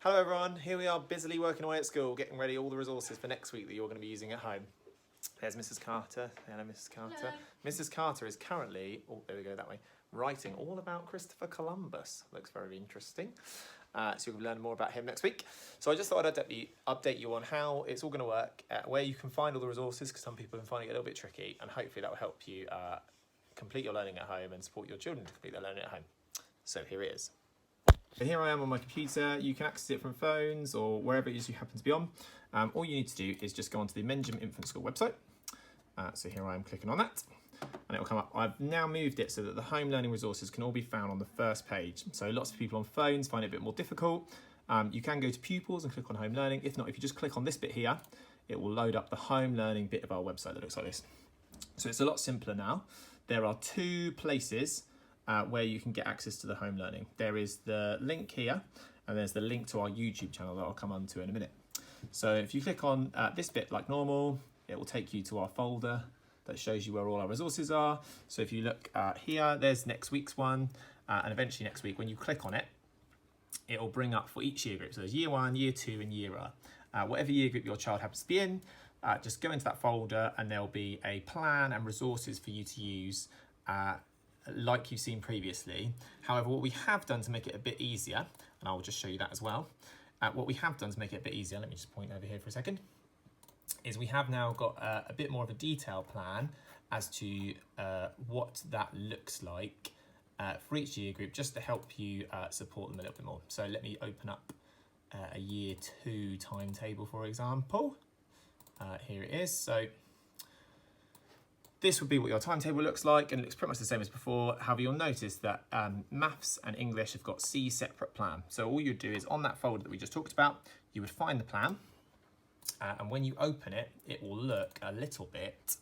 Hello everyone, here we are busily working away at school, getting ready all the resources for next week that you're going to be using at home. There's Mrs. Carter. Hello, Mrs. Carter. Hello. Mrs. Carter is currently, oh, there we go, that way, writing all about Christopher Columbus. Looks very interesting. So you'll be learning more about him next week. So I just thought I'd update you on how it's all going to work, where you can find all the resources, because some people have been finding it a little bit tricky, and hopefully that will help you complete your learning at home and support your children to complete their learning at home. So here it is. So here I am on my computer. You can access it from phones or wherever it is you happen to be on. All you need to do is just go onto the Menjum Infant School website. So here I am clicking on that and it will come up. I've now moved it so that the home learning resources can all be found on the first page. So lots of people on phones find it a bit more difficult. You can go to pupils and click on home learning. If not, if you just click on this bit here, it will load up the home learning bit of our website that looks like this. So it's a lot simpler now. There are two places where you can get access to the home learning. There is the link here, and there's the link to our YouTube channel that I'll come on to in a minute. So if you click on this bit like normal, it will take you to our folder that shows you where all our resources are. So if you look here, there's next week's one, and eventually next week, when you click on it, it will bring up for each year group. So there's year 1, year 2, and year whatever year group your child happens to be in, just go into that folder and there'll be a plan and resources for you to use like you've seen previously. However, what we have done to make it a bit easier, and I will just show you that as well, what we have done to make it a bit easier, let me just point over here for a second, is we have now got a bit more of a detailed plan as to what that looks like for each year group, just to help you support them a little bit more. So let me open up a year 2 timetable, for example. Here it is. So this would be what your timetable looks like, and it looks pretty much the same as before. However, you'll notice that maths and English have got C separate plan. So all you'd do is on that folder that we just talked about, you would find the plan, and when you open it, it will look a little bit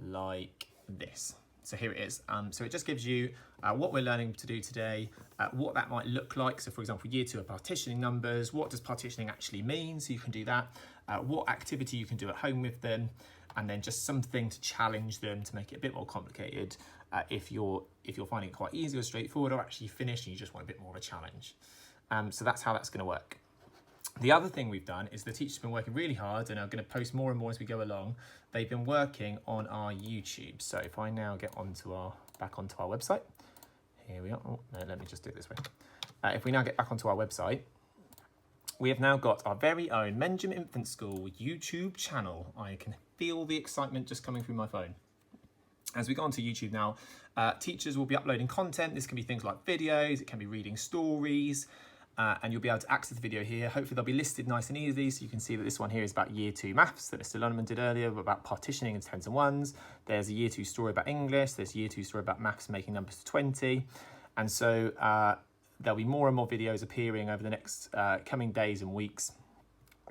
like this. So here it is. So it just gives you what we're learning to do today, what that might look like. So for example, year 2 are partitioning numbers. What does partitioning actually mean? So you can do that. What activity you can do at home with them, and then just something to challenge them to make it a bit more complicated if you're finding it quite easy or straightforward, or actually finished and you just want a bit more of a challenge. So that's how that's going to work. The other thing we've done is the teachers have been working really hard and are going to post more and more as we go along. They've been working on our YouTube. So if I now get back onto our website, here we are. Oh, no, let me just do it this way. If we now get back onto our website, we have now got our very own Menjum Infant School YouTube channel. I can feel the excitement just coming through my phone. As we go onto YouTube now, teachers will be uploading content. This can be things like videos, it can be reading stories, and you'll be able to access the video here. Hopefully they'll be listed nice and easy, so you can see that this one here is about year 2 maths that Mr. Lunneman did earlier, about partitioning into 10s and 1s. There's a year 2 story about English, there's a year 2 story about maths making numbers to 20. And so there'll be more and more videos appearing over the next coming days and weeks.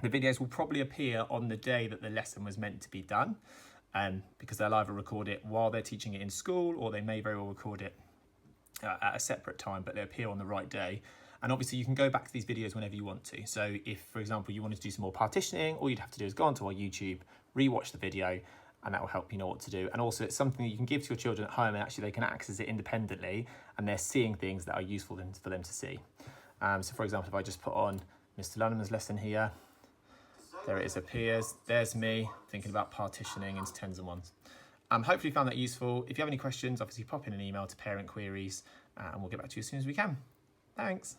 The videos will probably appear on the day that the lesson was meant to be done, because they'll either record it while they're teaching it in school, or they may very well record it at a separate time, but they appear on the right day. And obviously you can go back to these videos whenever you want to. So if, for example, you wanted to do some more partitioning, all you'd have to do is go onto our YouTube, rewatch the video, and that will help you know what to do. And also it's something that you can give to your children at home, and actually they can access it independently, and they're seeing things that are useful for them to see. So for example, if I just put on Mr. Lunneman's lesson here, there it is, appears. There's me thinking about partitioning into 10s and 1s. Hopefully you found that useful. If you have any questions, obviously pop in an email to Parent Queries, and we'll get back to you as soon as we can. Thanks.